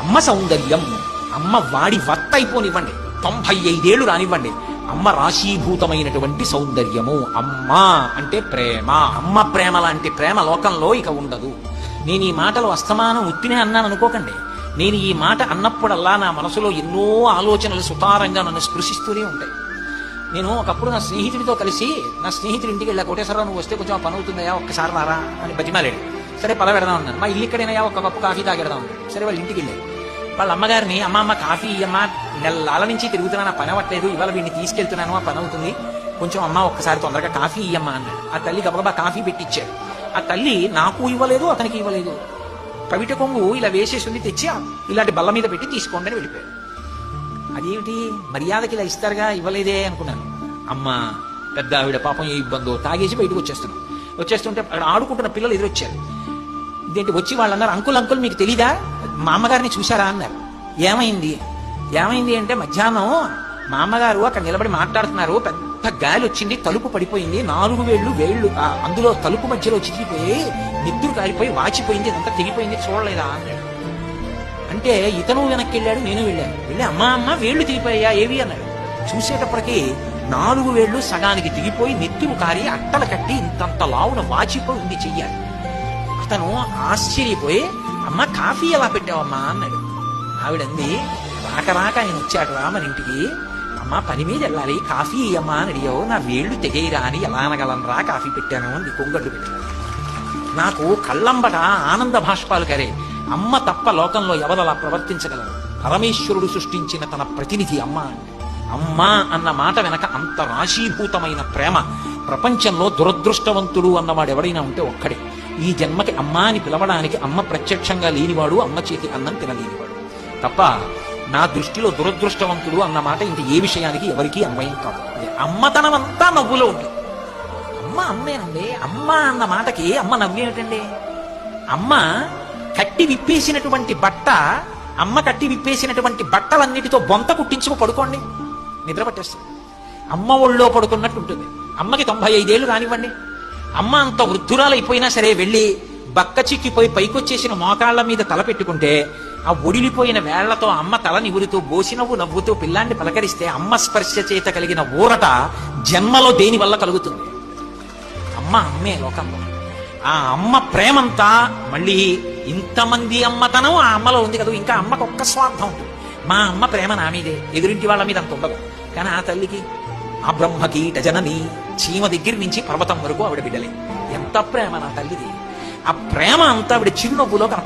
అమ్మ సౌందర్యం. అమ్మ వాడి వర్త అయిపోనివ్వండి, 95 ఏళ్ళు రానివ్వండి, అమ్మ రాశీభూతమైనటువంటి సౌందర్యము. అమ్మ అంటే ప్రేమ. అమ్మ ప్రేమ లాంటి ప్రేమ లోకంలో ఇక ఉండదు. నేను ఈ మాటలు అస్తమానం ఉత్తినే అన్నాను అనుకోకండి. నేను ఈ మాట అన్నప్పుడల్లా నా మనసులో ఎన్నో ఆలోచనలు సుతారంగా నన్ను స్పృశిస్తూనే ఉంటాయి. నేను ఒకప్పుడు నా స్నేహితుడితో కలిసి, నా స్నేహితుడి ఇంటికి వెళ్ళా. కోటేశ్వరరావు నువ్వు వస్తే కొంచెం ఆ పని అవుతుందయా, ఒక్కసారి రారా అని బతిమాలాడు. సరే పద పెడదాం అన్నాను. మా ఇల్లు ఇక్కడైనా ఒక కప్పు కాఫీ తాగెడదాం అన్నాడు. సరే వాళ్ళ ఇంటికి వెళ్ళాడు. వాళ్ళ అమ్మగారిని, అమ్మ కాఫీ ఇయ్యమ్మా, నెలల నుంచి తిరుగుతున్నా, పని అవ్వట్లేదు, ఇవాళ వీడిని తీసుకెళ్తున్నాను, ఆ పని అవుతుంది, కొంచెం అమ్మ ఒక్కసారి తొందరగా కాఫీ ఇయ్యమ్మా అన్నాడు. ఆ తల్లి గబగబా కాఫీ పెట్టించాడు. ఆ తల్లి నాకు ఇవ్వలేదు, అతనికి ఇవ్వలేదు. పవిట కొంగు ఇలా వేసేసింది, తెచ్చి ఇలాంటి బల్ల మీద పెట్టి తీసుకోండి అని వెళ్ళిపోయాడు. అదేమిటి మర్యాదకి ఇలా ఇస్తారుగా, ఇవ్వలేదే అనుకున్నాను. అమ్మ పెద్ద ఆవిడ పాపం ఏ ఇబ్బందో, తాగేసి బయటకు వచ్చేస్తుంటే అక్కడ ఆడుకుంటున్న పిల్లలు ఎదురొచ్చారు. ఇదేంటి వచ్చి వాళ్ళు అన్నారు, అంకుల్ అంకుల్ మీకు తెలీదా, మా అమ్మగారిని చూశారా అన్నారు. ఏమైంది అంటే మధ్యాహ్నం మా అమ్మగారు అక్కడ నిలబడి మాట్లాడుతున్నారు, పెద్ద గాలి వచ్చింది, తలుపు పడిపోయింది, 4 వేళ్ళు అందులో తలుపు మధ్యలో చిరిగిపోయి నిద్దురు కారిపోయి వాచిపోయింది, ఇదంతా తెగిపోయింది, చూడలేదా అన్నాడు. అంటే ఇతను వెనక్కి వెళ్ళాడు, నేను వెళ్ళి అమ్మ వేళ్లు తెగిపోయా ఏవి అన్నాడు. చూసేటప్పటికి 4 వేళ్ళు సగానికి తెగిపోయి నెత్తురు కారి అట్టలు కట్టి ఇంతంత లావున వాచిపోయి ఉంది చెయ్యాలి. అతను ఆశ్చర్యపోయి అమ్మ కాఫీ ఎలా పెట్టావమ్మా అన్నాడు. ఆవిడంది, రాక ఆయన వచ్చాడు రా మన ఇంటికి, అమ్మ పని మీద వెళ్ళాలి, కాఫీ అమ్మా అని అడిగావు, నా వేళ్లు తెగేయరా అని ఎలా అనగలనరా, కాఫీ పెట్టాను అని కొంగడ్లు పెట్టాను. నాకు కళ్ళంబట ఆనంద భాష్పాలు కరే. అమ్మ తప్ప లోకంలో ఎవరలా ప్రవర్తించగలరు? పరమేశ్వరుడు సృష్టించిన తన ప్రతినిధి అమ్మ. అమ్మ అన్న మాట వెనక అంత రాశీభూతమైన ప్రేమ. ప్రపంచంలో దురదృష్టవంతుడు అన్నవాడు ఎవడైనా ఉంటే ఒక్కడే. ఈ జన్మకి అమ్మ అని పిలవడానికి అమ్మ ప్రత్యక్షంగా లేనివాడు, అమ్మ చేతి అన్నం తినలేనివాడు తప్ప. నా దృష్టిలో దురదృష్టవంతుడు అన్న మాట ఇంక ఏ విషయానికి ఎవరికీ అన్వయం కాదు. అమ్మతనం అంతా నవ్వులో ఉంది. అమ్మ అమ్మేనండి. అమ్మ అన్న మాటకి అమ్మ నవ్వేమిటండి? అమ్మ కట్టి విప్పేసినటువంటి బట్ట, అమ్మ కట్టి విప్పేసినటువంటి బట్టలన్నిటితో బొంత కుట్టించుకు పడుకోండి, నిద్ర పట్టేస్తుంది. అమ్మ ఒళ్ళో పడుకున్నట్టు ఉంటుంది. అమ్మకి 95 ఏళ్ళు రానివ్వండి, అమ్మ అంత వృద్ధురాలైపోయినా సరే వెళ్ళి బక్క చిక్కిపోయి పైకొచ్చేసిన మోకాళ్ల మీద తల పెట్టుకుంటే, ఆ ఒడిలిపోయిన వేళ్లతో అమ్మ తల నివురుతూ బోసినవ్వు నవ్వుతూ పిల్లాన్ని పలకరిస్తే అమ్మ స్పర్శ చేత కలిగిన ఊరట జన్మలో దేని వల్ల కలుగుతుంది? అమ్మ అమ్మే లోకంలో. ఆ అమ్మ ప్రేమంతా మళ్ళీ ఇంతమంది అమ్మతనం ఆ అమ్మలో ఉంది కదా. ఇంకా అమ్మకు ఒక్క స్వార్థం ఉంటుంది, మా అమ్మ ప్రేమ నా మీదే, ఎదురింటి వాళ్ళ మీద అంత ఉండదు. కానీ ఆ తల్లికి, ఆ బ్రహ్మకీట జనని, చీమ దగ్గర నుంచి పర్వతం వరకు ఆవిడ బిడ్డలే. ఎంత ప్రేమ నా తల్లిది! ఆ ప్రేమ అంతా ఆవిడ చిరునవ్వులో కనపడుతుంది.